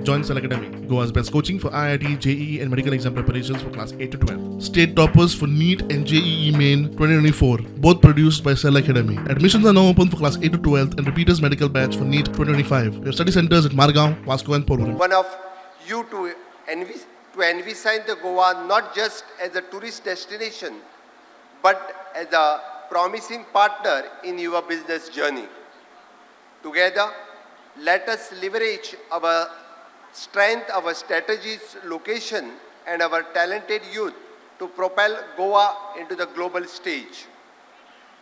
Joint Cell Academy, Goa's best coaching for IIT, JEE and medical exam preparations for class 8 to 12. State toppers for NEET and JEE Main 2024, both produced by Cell Academy. Admissions are now open for class 8 to 12 and repeaters medical batch for NEET 2025. We have study centers at Margao, Vasco and Porvorim. One of you to envisage the Goa not just as a tourist destination, but as a promising partner in your business journey. Together, let us leverage our strength, our strategies, location, and our talented youth to propel Goa into the global stage.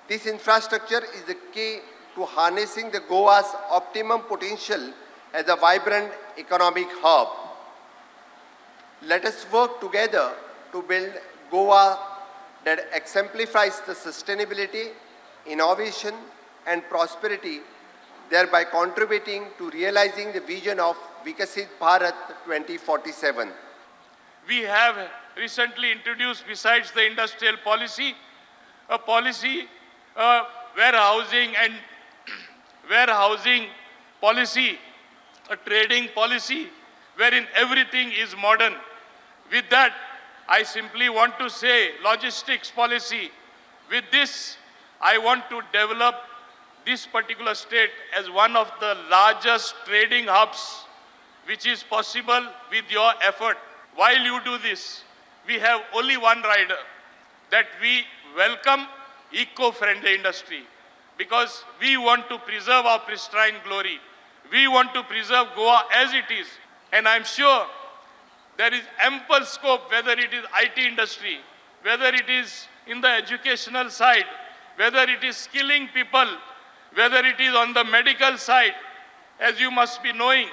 This infrastructure is the key to harnessing the Goa's optimum potential as a vibrant economic hub. Let us work together to build Goa that exemplifies the sustainability, innovation, and prosperity, thereby contributing to realizing the vision of Vikasit Bharat 2047. We have recently introduced, besides the industrial policy, a policy, warehousing policy, a trading policy, wherein everything is modern. With that, I simply want to say logistics policy. With this, I want to develop this particular state as one of the largest trading hubs, which is possible with your effort. While you do this, we have only one rider, that we welcome eco-friendly industry, because we want to preserve our pristine glory. We want to preserve Goa as it is. And I'm sure there is ample scope, whether it is IT industry, whether it is in the educational side, whether it is skilling people, whether it is on the medical side. As you must be knowing,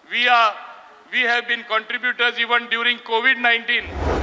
we have been contributors even during COVID-19.